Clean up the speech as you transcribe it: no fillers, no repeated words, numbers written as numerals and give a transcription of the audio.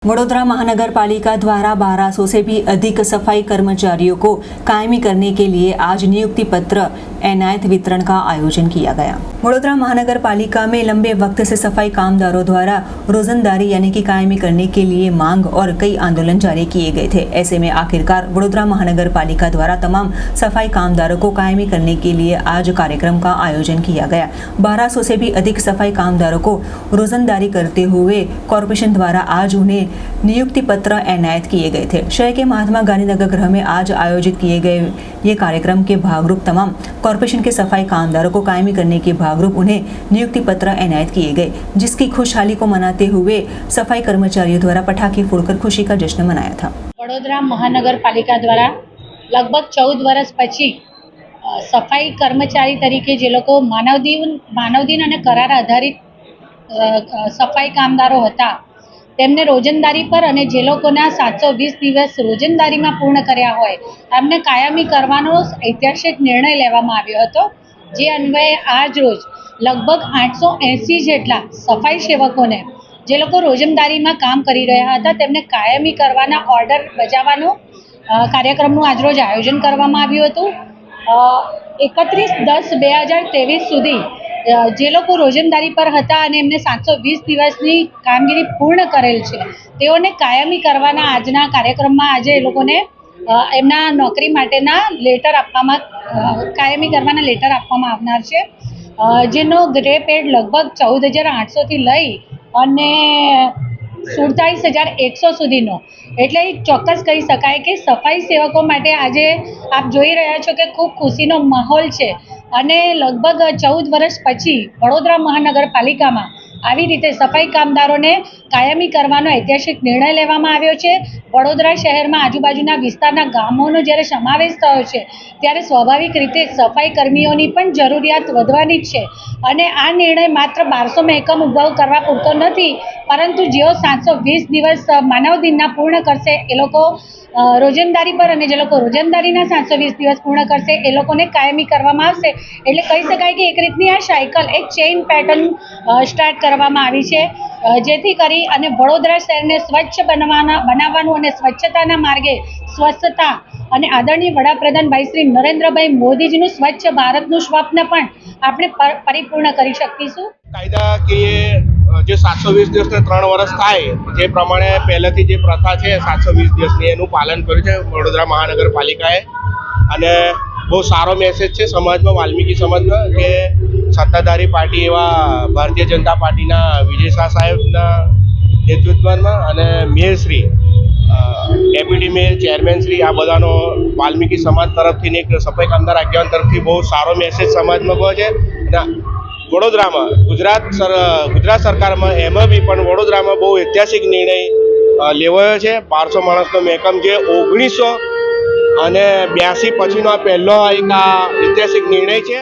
वडोदरा महानगर पालिका द्वारा 1200 से भी अधिक सफाई कर्मचारियों को कायमी करने के लिए आज नियुक्ति पत्र एनायत वितरण का आयोजन किया गया। वडोदरा महानगर पालिका में लंबे वक्त से सफाई कामदारों द्वारा रोजंदारी यानी कि कायमी करने के लिए मांग और कई आंदोलन जारी किए गए थे। ऐसे में आखिरकार वडोदरा महानगर पालिका द्वारा तमाम सफाई कामदारों को कायमी करने के लिए आज कार्यक्रम का आयोजन किया गया। 1200 से भी अधिक सफाई कामदारों को रोजंदारी करते हुए कॉरपोरेशन द्वारा आज उन्हें नियुक्ति पत्र एनायत किए गए थे। शहर के महात्मा गांधी नगर गृह में आज आयोजित किए गए ये कार्यक्रम के भागरूप तमाम कॉरपोरेशन के सफाई कामदारों को कायमी करने के भागरूप उन्हें नियुक्ति पत्र एनायत किए गए, जिसकी खुशहाली को मनाते हुए सफाई कर्मचारियों द्वारा पटाखे फोड़कर खुशी का जश्न मनाया था। वडोदरा महानगर पालिका द्वारा लगभग 14 વર્ષ પછી સફાઈ કર્મચારી તરીકે જે લોકો માનવદિન અને કરાર આધારિત સફાઈ કામદારો હતા તેમને રોજંદારી પર અને જે લોકોના 720 દિવસ રોજંદારીમાં પૂર્ણ કર્યા હોય એમને કાયમી કરવાનો ઐતિહાસિક નિર્ણય લેવામાં આવ્યો હતો। જે અન્વયે આજ રોજ લગભગ 880 જેટલા સફાઈ સેવકોને જે લોકો રોજંદારીમાં કામ કરી રહ્યા હતા તેમને કાયમી કરવાના ઓર્ડર બજાવવાનો કાર્યક્રમનું આજરોજ આયોજન કરવામાં આવ્યું હતું। 31/10/2023 સુધી જે લોકો રોજંદારી પર હતા અને એમને 720 દિવસની કામગીરી પૂર્ણ કરેલ છે તેઓને કાયમી કરવાના આજના કાર્યક્રમમાં આજે એ લોકોને એમના નોકરી માટેના લેટર આપવામાં કાયમી કરવાના લેટર આપવામાં આવનાર છે, જેનો ગ્રે પેડ લગભગ 14,800 થી લઈ અને 47,100 સુધીનો, એટલે ચોક્કસ કહી શકાય કે સફાઈ સેવકો માટે આજે આપ જોઈ રહ્યા છો કે ખૂબ ખુશીનો માહોલ છે અને લગભગ 14 વર્ષ પછી વડોદરા મહાનગરપાલિકામાં આવી રીતે સફાઈ કામદારોને કાયમી કરવાનો ઐતિહાસિક નિર્ણય લેવામાં આવ્યો છે। વડોદરા શહેરમાં આજુબાજુના વિસ્તારના ગામોનો જ્યારે સમાવેશ થયો છે ત્યારે સ્વાભાવિક રીતે સફાઈ કર્મીઓની પણ જરૂરિયાત વધવાની જ છે અને આ નિર્ણય માત્ર 1200 એકમ ઉભા કરવા પૂરતો નથી, પરંતુ જેઓ 720 દિવસ માનવ દિનના પૂર્ણ કરશે એ લોકો રોજંદારી પર અને જે લોકો રોજંદારીના 720 દિવસ પૂર્ણ કરશે એ લોકોને કાયમી કરવામાં આવશે। એટલે કહી શકાય કે એક રીતની આ સાયકલ એક ચેઇન પેટર્ન સ્ટાર્ટ કરવામાં આવી છે, જેથી કરી અને વડોદરા શહેરને સ્વચ્છ બનાવવાનું અને સ્વચ્છતાના માર્ગે સ્વચ્છતા અને આદરણીય વડાપ્રધાન ભાઈ શ્રી નરેન્દ્રભાઈ મોદીજીનું સ્વચ્છ ભારતનું સ્વપ્ન પણ આપણે પરિપૂર્ણ કરી શકીશું। કાયદાકીય જે 720 દિવસને 3 વર્ષ થાય જે પ્રમાણે પહેલેથી જે પ્રથા છે 720 દિવસની એનું પાલન કર્યું છે વડોદરા મહાનગરપાલિકાએ અને બહુ સારો મેસેજ છે સમાજમાં, વાલ્મીકી સમાજમાં, કે સત્તાધારી પાર્ટી એવા ભારતીય જનતા પાર્ટીના વિજય શાહ સાહેબના નેતૃત્વમાં અને મેયરશ્રી, ડેપ્યુટી મેયર, ચેરમેન શ્રી, આ બધાનો વાલ્મીકી સમાજ તરફથી એક સફાઈ કામદાર આગેવાન તરફથી બહુ સારો મેસેજ સમાજમાં ગયો છે। અને વડોદરામાં ગુજરાત સરકારમાં એમાં બી પણ વડોદરામાં બહુ ઐતિહાસિક નિર્ણય લેવાયો છે। 1200 માણસનો મહેકમ જે 1982 પછીનો આ પહેલો એક ઐતિહાસિક નિર્ણય છે।